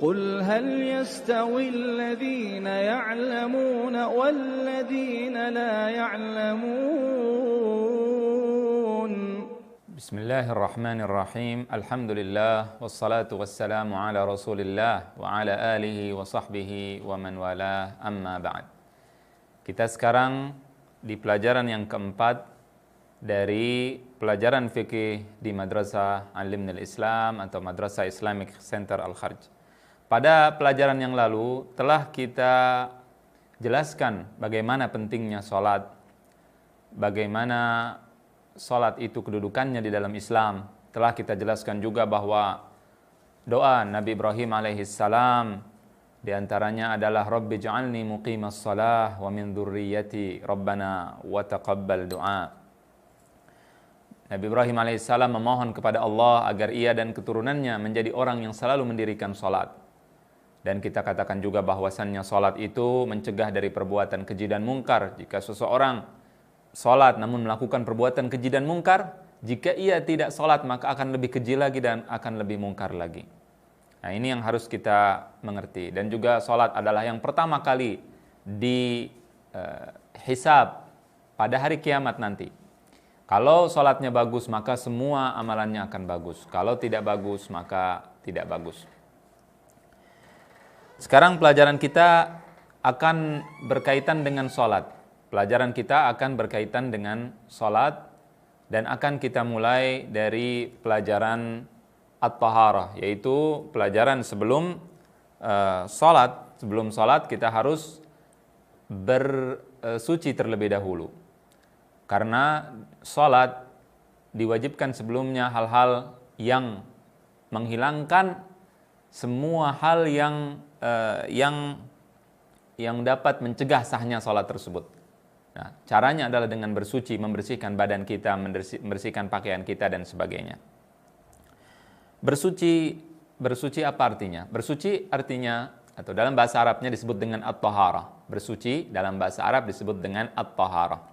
قل هل يستوي الذين يعلمون والذين لا يعلمون. بسم الله الرحمن الرحيم. الحمد لله والصلاة والسلام على رسول الله وعلى آله وصحبه ومن والاه, amma ba'd. Kita sekarang di pelajaran yang keempat dari pelajaran fikih di Madrasah Alimnil Islam atau Madrasah Islamic Center Al-Kharj. Pada pelajaran yang lalu telah kita jelaskan bagaimana pentingnya sholat, bagaimana sholat itu kedudukannya di dalam Islam. Telah kita jelaskan juga bahwa doa Nabi Ibrahim alaihissalam diantaranya adalah Rabbi ja'alni muqimas shalah wa min dzurriyyati Rabbana wa taqabbal du'a. Nabi Ibrahim alaihissalam memohon kepada Allah agar ia dan keturunannya menjadi orang yang selalu mendirikan sholat. Dan kita katakan juga bahwasannya sholat itu mencegah dari perbuatan keji dan mungkar. Jika seseorang sholat namun melakukan perbuatan keji dan mungkar, jika ia tidak sholat maka akan lebih keji lagi dan akan lebih mungkar lagi. Nah, ini yang harus kita mengerti. Dan juga sholat adalah yang pertama kali dihisab pada hari kiamat nanti. Kalau sholatnya bagus maka semua amalannya akan bagus. Kalau tidak bagus maka tidak bagus. Sekarang pelajaran kita akan berkaitan dengan sholat. Pelajaran kita akan berkaitan dengan sholat dan akan kita mulai dari pelajaran at-taharah, yaitu pelajaran sebelum sholat. Sebelum sholat kita harus bersuci terlebih dahulu. Karena sholat diwajibkan sebelumnya hal-hal yang menghilangkan semua hal yang dapat mencegah sahnya sholat tersebut. Nah, caranya adalah dengan bersuci, membersihkan badan kita, membersihkan pakaian kita dan sebagainya. Bersuci apa artinya? Bersuci artinya, atau dalam bahasa Arabnya disebut dengan at-taharah. Bersuci dalam bahasa Arab disebut dengan at-taharah.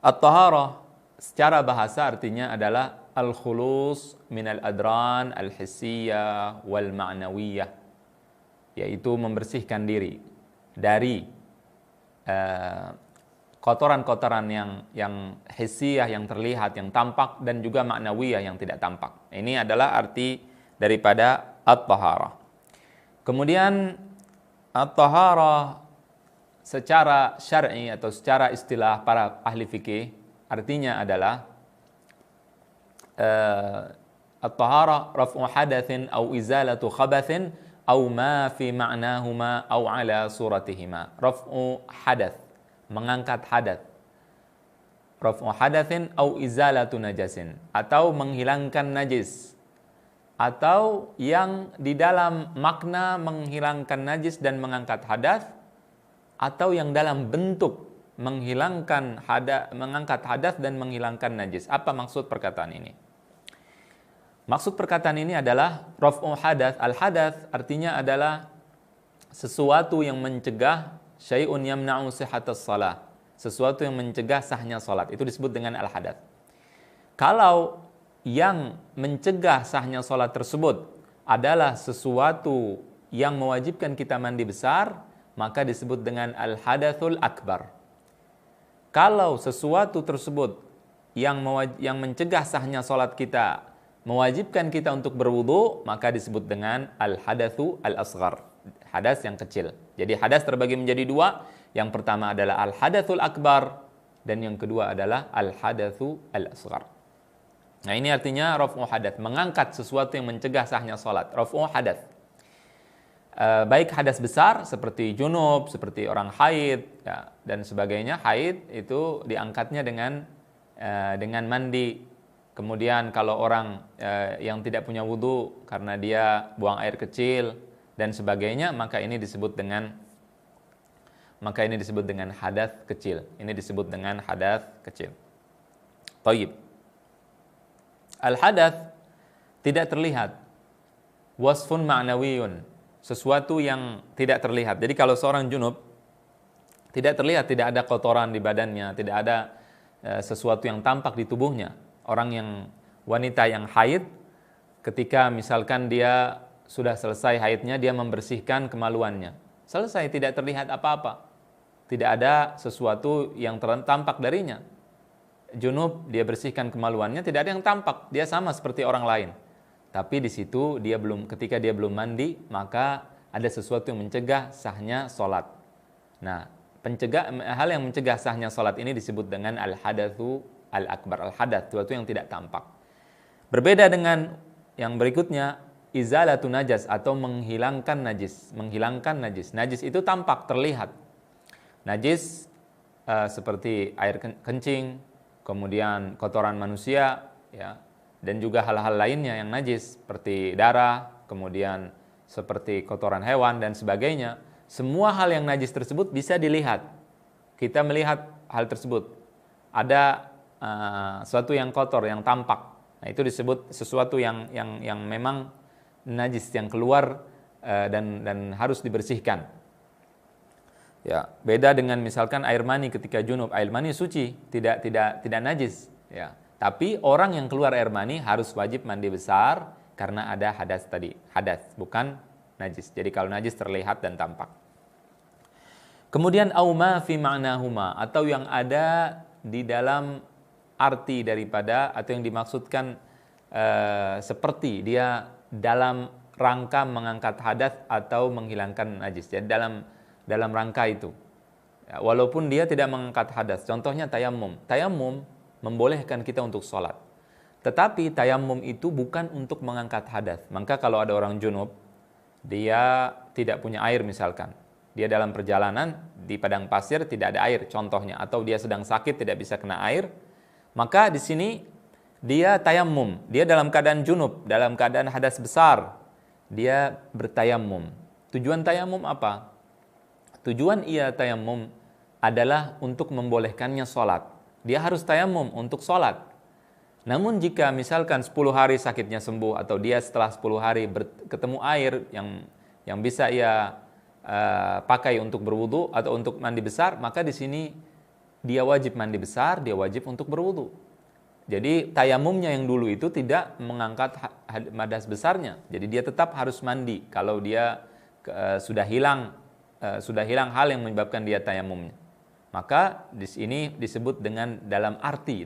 At-taharah secara bahasa artinya adalah al-khulus minal adran al-hissiyah wal ma'nawiyah, yaitu membersihkan diri dari kotoran-kotoran yang hissiyah, yang terlihat, yang tampak, dan juga ma'nawiyah, yang tidak tampak. Ini adalah arti daripada at-taharah. Kemudian at-taharah secara syar'i atau secara istilah para ahli fikih artinya adalah at-taharah raf'u hadatsin au izalatu khabatsin au ma fi ma'nahuma au ala suratihima. Raf'u hadath, mengangkat hadath. Raf'u hadatsin au izalatu najasin, atau menghilangkan najis, atau yang di dalam makna menghilangkan najis dan mengangkat hadath, atau yang dalam bentuk mengangkat hadath dan menghilangkan najis. Apa maksud perkataan ini? Maksud perkataan ini adalah raf'u hadath. Al-hadath artinya adalah sesuatu yang mencegah syai'un yamna'u sihhatas shalah. Sesuatu yang mencegah sahnya salat. Itu disebut dengan al-hadath. Kalau yang mencegah sahnya salat tersebut adalah sesuatu yang mewajibkan kita mandi besar, maka disebut dengan al-hadathul akbar. Kalau sesuatu tersebut yang mencegah sahnya salat kita mewajibkan kita untuk berwudu, maka disebut dengan al-hadatsu al-asghar, hadas yang kecil. Jadi hadas terbagi menjadi dua. Yang pertama adalah al-hadatsul akbar dan yang kedua adalah al-hadatsu al-asghar. Nah, ini artinya raf'u hadath, mengangkat sesuatu yang mencegah sahnya salat. Raf'u hadath. Baik hadas besar seperti junub, seperti orang haid, ya, dan sebagainya. Haid itu diangkatnya dengan mandi. Kemudian kalau orang yang tidak punya wudu karena dia buang air kecil dan sebagainya, maka ini disebut dengan hadats kecil. Ini disebut dengan hadats kecil. Thayyib. Al-hadats tidak terlihat. Wasfun ma'nawiyun. Sesuatu yang tidak terlihat. Jadi kalau seorang junub tidak terlihat, tidak ada kotoran di badannya, tidak ada sesuatu yang tampak di tubuhnya. Wanita yang haid, ketika misalkan dia sudah selesai haidnya, dia membersihkan kemaluannya. Selesai, tidak terlihat apa-apa. Tidak ada sesuatu yang tampak darinya. Junub, dia bersihkan kemaluannya, tidak ada yang tampak. Dia sama seperti orang lain. Tapi di situ ketika dia belum mandi, maka ada sesuatu yang mencegah sahnya sholat. Nah, hal yang mencegah sahnya sholat ini disebut dengan al-hadatsu al-akbar. Al-hadath, sesuatu yang tidak tampak. Berbeda dengan yang berikutnya, izalatun najas atau menghilangkan najis. Menghilangkan najis. Najis itu tampak, terlihat. Najis seperti air kencing, kemudian kotoran manusia, ya, dan juga hal-hal lainnya yang najis seperti darah, kemudian seperti kotoran hewan dan sebagainya. Semua hal yang najis tersebut bisa dilihat. Kita melihat hal tersebut. Ada sesuatu yang kotor, yang tampak. Nah, itu disebut sesuatu yang memang najis, yang keluar dan harus dibersihkan. Ya, beda dengan misalkan air mani ketika junub. Air mani suci, tidak najis, ya. Tapi orang yang keluar air mani harus wajib mandi besar karena ada hadas tadi. Hadas, bukan najis. Jadi kalau najis terlihat dan tampak. Kemudian au ma fi ma'nahuma, atau yang ada di dalam arti daripada, atau yang dimaksudkan seperti dia dalam rangka mengangkat hadas atau menghilangkan najis. Jadi dalam rangka itu, ya, walaupun dia tidak mengangkat hadas. Contohnya tayamum. Tayamum membolehkan kita untuk sholat. Tetapi tayamum itu bukan untuk mengangkat hadas. Maka kalau ada orang junub, dia tidak punya air misalkan. Dia dalam perjalanan di padang pasir tidak ada air contohnya. Atau dia sedang sakit tidak bisa kena air. Maka di sini dia tayamum. Dia dalam keadaan junub, dalam keadaan hadas besar. Dia bertayamum. Tujuan tayamum apa? Tujuan ia tayamum adalah untuk membolehkannya sholat. Dia harus tayamum untuk sholat. Namun jika misalkan 10 hari sakitnya sembuh, atau dia setelah 10 hari ketemu air yang bisa ia pakai untuk berwudu atau untuk mandi besar, maka di sini dia wajib mandi besar, dia wajib untuk berwudu. Jadi tayamumnya yang dulu itu tidak mengangkat hadas besarnya. Jadi dia tetap harus mandi kalau dia sudah hilang hal yang menyebabkan dia tayamumnya. Maka di sini disebut dengan dalam arti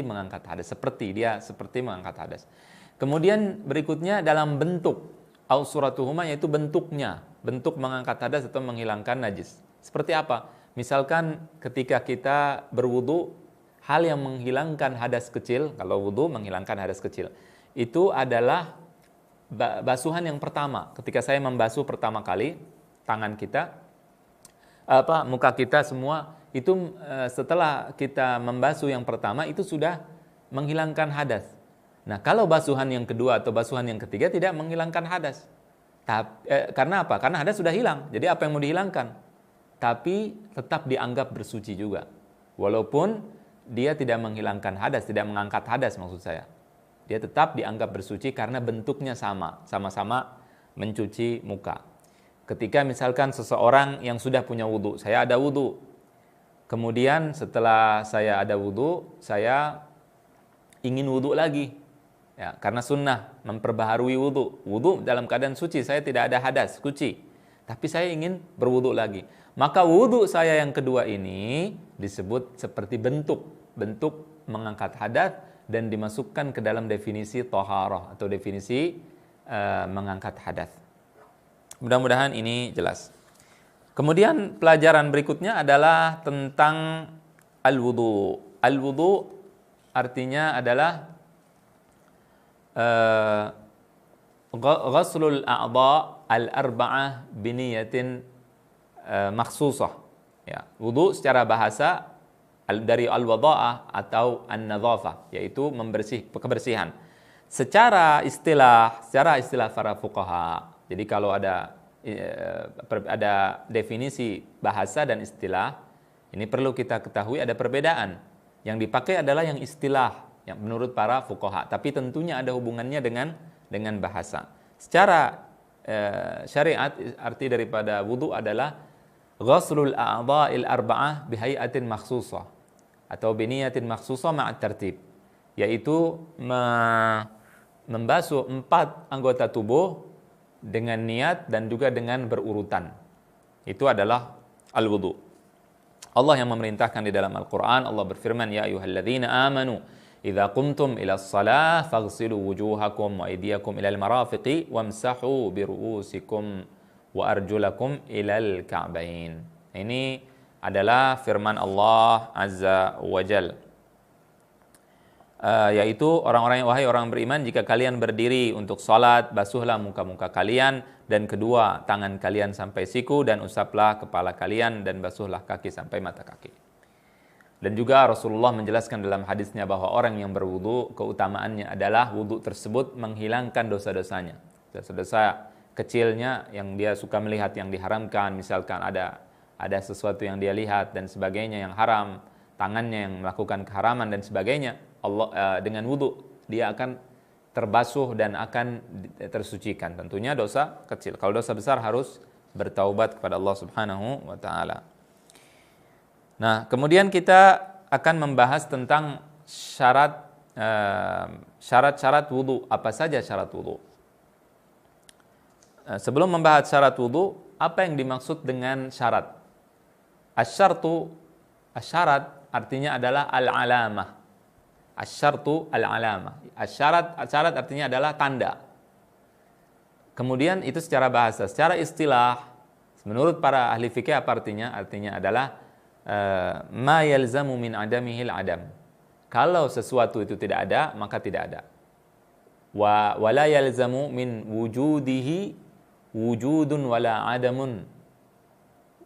mengangkat hadas, seperti mengangkat hadas. Kemudian berikutnya dalam bentuk, au suratuhuma, yaitu bentuknya, bentuk mengangkat hadas atau menghilangkan najis. Seperti apa? Misalkan ketika kita berwudu, hal yang menghilangkan hadas kecil, kalau wudu menghilangkan hadas kecil, itu adalah basuhan yang pertama. Ketika saya membasuh pertama kali tangan kita, muka kita semua, itu setelah kita membasuh yang pertama itu sudah menghilangkan hadas. Nah, kalau basuhan yang kedua atau basuhan yang ketiga tidak menghilangkan hadas. Karena apa? Karena hadas sudah hilang. Jadi apa yang mau dihilangkan? Tapi tetap dianggap bersuci juga. Walaupun dia tidak menghilangkan hadas, tidak mengangkat hadas maksud saya. Dia tetap dianggap bersuci karena bentuknya sama-sama mencuci muka. Ketika misalkan seseorang yang sudah punya wudu, saya ada wudu. Kemudian setelah saya ada wudu, saya ingin wudu lagi. Ya, karena sunnah memperbaharui wudu. Wudu dalam keadaan suci, saya tidak ada hadas, suci. Tapi saya ingin berwudu lagi. Maka wudu saya yang kedua ini disebut seperti bentuk mengangkat hadas dan dimasukkan ke dalam definisi thaharah atau definisi mengangkat hadas. Mudah-mudahan ini jelas. Kemudian pelajaran berikutnya adalah tentang al-wudu. Al-wudu artinya adalah ghaslul a'dha al-arba'ah biniyatin makhsusah. Ya, wudu secara bahasa dari al-wada'ah atau an-nadhafah, yaitu kebersihan. Secara istilah para fuqaha. Jadi kalau ada definisi bahasa dan istilah, ini perlu kita ketahui ada perbedaan. Yang dipakai adalah yang istilah yang menurut para fuqaha, tapi tentunya ada hubungannya dengan bahasa. Secara syariat, arti daripada wudu adalah ghaslul a'dha'il arba'ah bihai'atin makhsusah atau biniyatin makhsusah ma'at tertib, yaitu membasuh 4 anggota tubuh dengan niat dan juga dengan berurutan. Itu adalah al-wudu. Allah yang memerintahkan di dalam Al-Quran, Allah berfirman, Ya ayyuhalladzina amanu, idza qumtum ila shalah faghsilu wujuhakum wa aydiyakum ila al-marafiqi wamsahu biru'usikum wa arjulakum ilal ka'bain. Ini adalah firman Allah Azza wa Jal, yaitu orang-orang yang, wahai orang beriman, jika kalian berdiri untuk salat, basuhlah muka-muka kalian, dan kedua tangan kalian sampai siku, dan usaplah kepala kalian, dan basuhlah kaki sampai mata kaki. Dan juga Rasulullah menjelaskan dalam hadisnya bahwa orang yang berwudu, keutamaannya adalah wudu tersebut menghilangkan dosa-dosanya. Dosa-dosa kecilnya yang dia suka melihat yang diharamkan, misalkan ada sesuatu yang dia lihat dan sebagainya yang haram, tangannya yang melakukan keharaman dan sebagainya, Allah dengan wudu dia akan terbasuh dan akan tersucikan. Tentunya dosa kecil. Kalau dosa besar harus bertaubat kepada Allah Subhanahu wa taala. Nah, kemudian kita akan membahas tentang syarat-syarat wudu. Apa saja syarat wudu? Sebelum membahas syarat wudu, apa yang dimaksud dengan syarat? Asyarat artinya adalah al-alamah. Asyartu al-alamah. Syarat artinya adalah tanda. Kemudian itu secara bahasa. Secara istilah, menurut para ahli fikih apa artinya? Artinya adalah ma yalzamu min adamihil adam. Kalau sesuatu itu tidak ada, maka tidak ada. Wa la yalzamu min wujudihi wujudun wala adamun.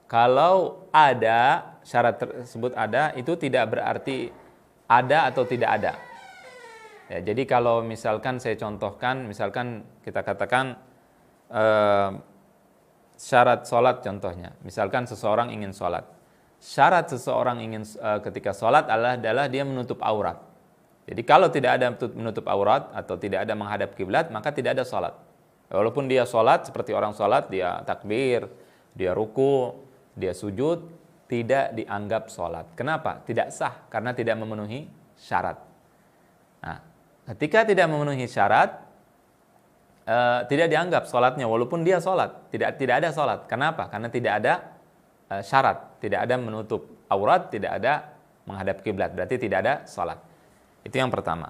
Kalau ada, syarat tersebut ada, itu tidak berarti ada atau tidak ada. Ya, jadi kalau misalkan saya contohkan, misalkan kita katakan syarat sholat contohnya. Misalkan seseorang ingin sholat. Syarat seseorang ingin ketika sholat adalah dia menutup aurat. Jadi kalau tidak ada menutup aurat atau tidak ada menghadap kiblat, maka tidak ada sholat. Walaupun dia sholat seperti orang sholat, dia takbir, dia ruku, dia sujud, tidak dianggap sholat. Kenapa? Tidak sah, karena tidak memenuhi syarat. Nah, ketika tidak memenuhi syarat, tidak dianggap sholatnya, walaupun dia sholat. Tidak ada sholat. Kenapa? Karena tidak ada syarat, tidak ada menutup aurat, tidak ada menghadap kiblat. Berarti tidak ada sholat. Itu yang pertama.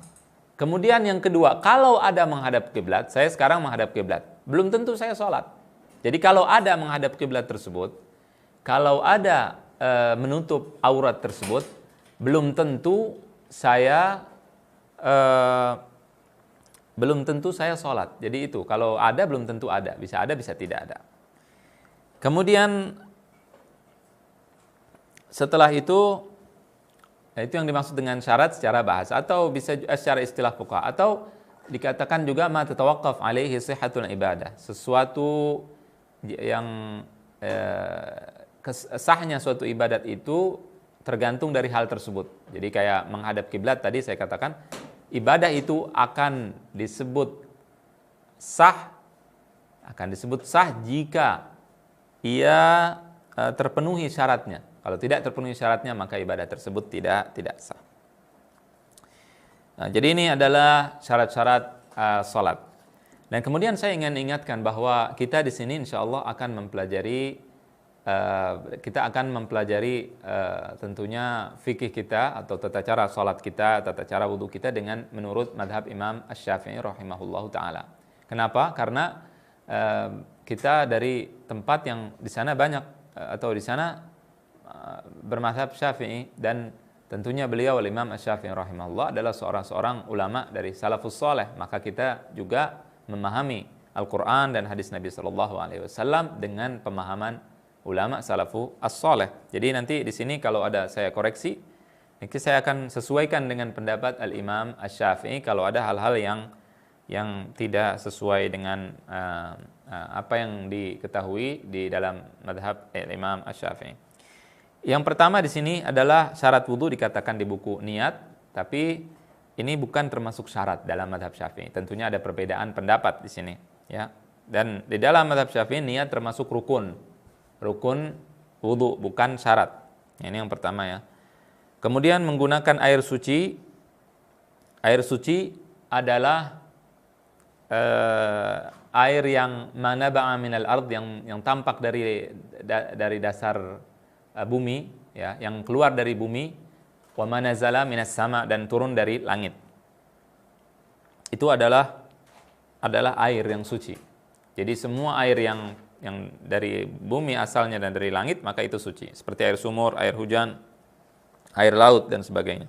Kemudian yang kedua, kalau ada menghadap kiblat, saya sekarang menghadap kiblat, belum tentu saya sholat. Jadi kalau ada menghadap kiblat tersebut, kalau ada menutup aurat tersebut, belum tentu saya sholat. Jadi itu, kalau ada belum tentu ada, bisa tidak ada. Kemudian setelah itu yang dimaksud dengan syarat secara bahasa, atau bisa secara istilah fuqaha, atau dikatakan juga ma tatawaqqaf alaihi sihhatul ibadah, sesuatu yang sahnya suatu ibadat itu tergantung dari hal tersebut. Jadi kayak menghadap kiblat tadi saya katakan, ibadah itu akan disebut sah jika ia terpenuhi syaratnya. Kalau tidak terpenuhi syaratnya, maka ibadah tersebut tidak sah. Nah, jadi ini adalah syarat-syarat salat. Dan kemudian saya ingin ingatkan bahwa kita di sini insya Allah akan mempelajari tentunya fikih kita atau tata cara salat kita, tata cara wudu kita dengan menurut madhab Imam Asy-Syafi'i rahimahullahu taala. Kenapa? Karena kita dari tempat yang di sana banyak atau di sana bermadhab Syafi'i, dan tentunya beliau Imam Asy-Syafi'i rahimahullah adalah seorang ulama dari salafus saleh, maka kita juga memahami Al-Qur'an dan hadis Nabi sallallahu alaihi wasallam dengan pemahaman ulama salafu as-saleh. Jadi nanti di sini kalau ada saya koreksi, nanti saya akan sesuaikan dengan pendapat Al-Imam Asy-Syafi'i kalau ada hal-hal yang tidak sesuai dengan apa yang diketahui di dalam madhab Imam Asy-Syafi'i. Yang pertama di sini adalah syarat wudu dikatakan di buku niat, tapi ini bukan termasuk syarat dalam madhab Syafi'i. Tentunya ada perbedaan pendapat di sini, ya. Dan di dalam madhab Syafi'i niat termasuk rukun wudu, bukan syarat. Ini yang pertama, ya. Kemudian menggunakan air suci. Air suci adalah air yang manaba'a minal ard, yang tampak dari dasar bumi, ya, yang keluar dari bumi, wa manazala minas sama, dan turun dari langit. Itu adalah air yang suci. Jadi semua air yang dari bumi asalnya dan dari langit, maka itu suci. Seperti air sumur, air hujan, air laut, dan sebagainya.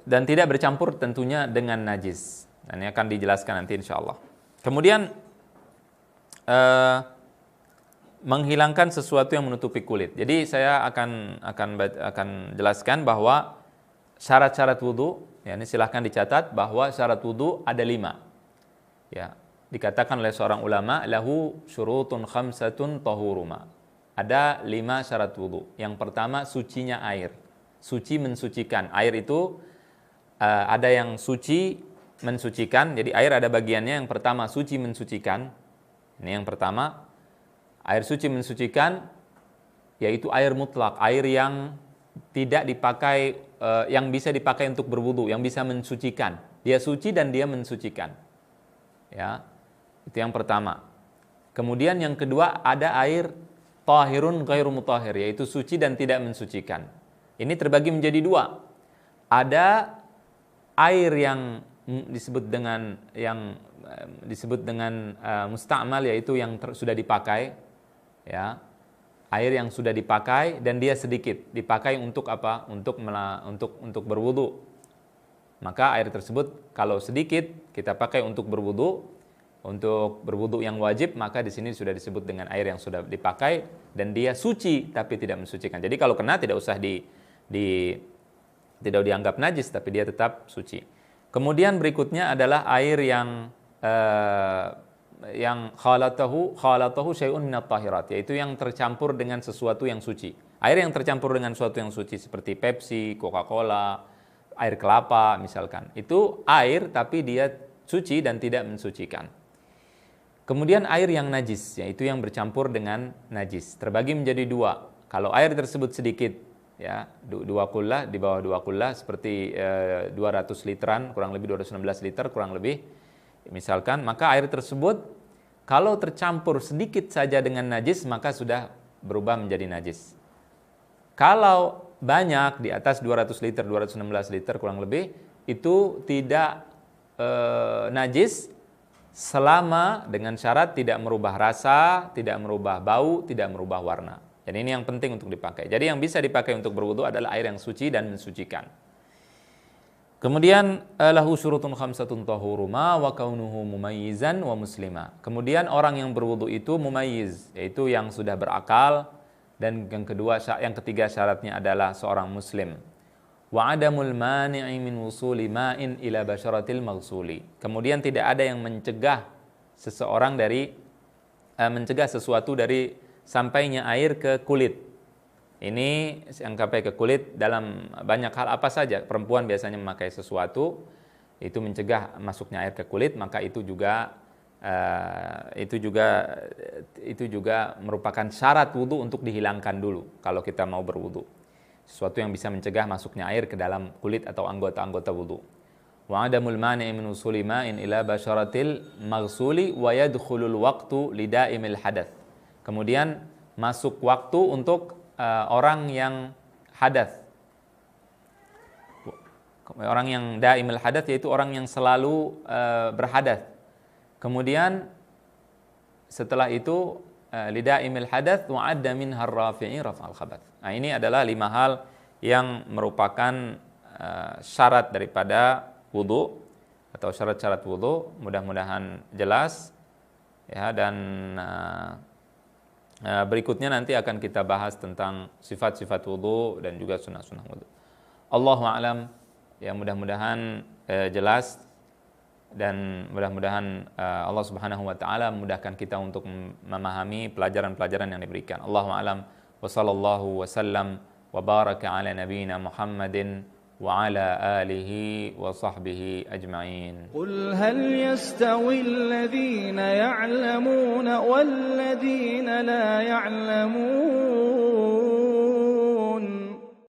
Dan tidak bercampur tentunya dengan najis. Dan ini akan dijelaskan nanti insya Allah. Kemudian menghilangkan sesuatu yang menutupi kulit. Jadi saya akan jelaskan bahwa syarat-syarat wudu, ya, ini silahkan dicatat bahwa syarat wudu ada 5. Ya, dikatakan oleh seorang ulama, lahu syurutun khamsatun tahuruma. Ada 5 syarat wudu. Yang pertama, sucinya air. Suci mensucikan. Air itu ada yang suci mensucikan. Jadi air ada bagiannya. Yang pertama, suci mensucikan. Ini yang pertama. Air suci mensucikan yaitu air mutlak, air yang tidak dipakai, yang bisa dipakai untuk berwudu, yang bisa mensucikan. Dia suci dan dia mensucikan. Ya, itu yang pertama. Kemudian yang kedua, ada air tahirun ghairu mutahhir, yaitu suci dan tidak mensucikan. Ini terbagi menjadi 2. Ada air yang disebut dengan musta'mal, yaitu yang sudah dipakai, ya. Air yang sudah dipakai dan dia sedikit, dipakai untuk apa? Untuk berwudu. Maka air tersebut kalau sedikit kita pakai untuk berwudu yang wajib, maka di sini sudah disebut dengan air yang sudah dipakai dan dia suci tapi tidak mensucikan. Jadi kalau kena tidak usah tidak dianggap najis, tapi dia tetap suci. Kemudian berikutnya adalah air yang khalatahu syai'un minat tahirat, yaitu yang tercampur dengan sesuatu yang suci. Air yang tercampur dengan sesuatu yang suci seperti Pepsi, Coca-Cola, air kelapa misalkan. Itu air tapi dia suci dan tidak mensucikan. Kemudian air yang najis, yaitu yang bercampur dengan najis. Terbagi menjadi 2. Kalau air tersebut sedikit, ya, 2 kullah, di bawah 2 kullah, seperti 200 literan, kurang lebih 216 liter, kurang lebih, misalkan, maka air tersebut kalau tercampur sedikit saja dengan najis, maka sudah berubah menjadi najis. Kalau banyak, di atas 200 liter, 216 liter kurang lebih, itu tidak najis selama dengan syarat tidak merubah rasa, tidak merubah bau, tidak merubah warna. Dan ini yang penting untuk dipakai. Jadi yang bisa dipakai untuk berwudu adalah air yang suci dan mensucikan. Kemudian lahu syurutun khamsatun tahuruma wa kaunuhu mumayyizan wa muslima. Kemudian orang yang berwudu itu mumayyiz, yaitu yang sudah berakal, dan yang ketiga syaratnya adalah seorang muslim. Wa adamul mani'i min wusuli ma'in ila basyaratil maghsuli. Kemudian tidak ada yang mencegah sesuatu dari sampainya air ke kulit. Ini yang sampai ke kulit dalam banyak hal apa saja. Perempuan biasanya memakai sesuatu itu mencegah masuknya air ke kulit, maka itu juga merupakan syarat wudu untuk dihilangkan dulu kalau kita mau berwudu. Sesuatu yang bisa mencegah masuknya air ke dalam kulit atau anggota-anggota wudu. Wa adamul mani'i min usuli ma'in ila basyaratil maghsuli wa yadkhulul waqtu lidaimil hadath. Kemudian masuk waktu untuk orang yang hadath. Orang yang daimil hadath yaitu orang yang selalu berhadath. Kemudian setelah itu lidaimil hadath wa adda minha ar-rafi'i raf'al khabath. Nah, ini adalah 5 hal yang merupakan syarat daripada wudu atau syarat-syarat wudu. Mudah-mudahan jelas ya, dan berikutnya nanti akan kita bahas tentang sifat-sifat wudu dan juga sunnah-sunnah wudu. Allahu a'lam. Ya, mudah-mudahan jelas, dan mudah-mudahan Allah Subhanahu wa taala memudahkan kita untuk memahami pelajaran-pelajaran yang diberikan. Allahu a'lam. Wa sallallahu wasallam wa baraka ala nabiyyina Muhammadin wa ala alihi wa sahbihi ajma'in. Qul hal yastawi alladhina ya'lamuna wal ladhina la ya'lamun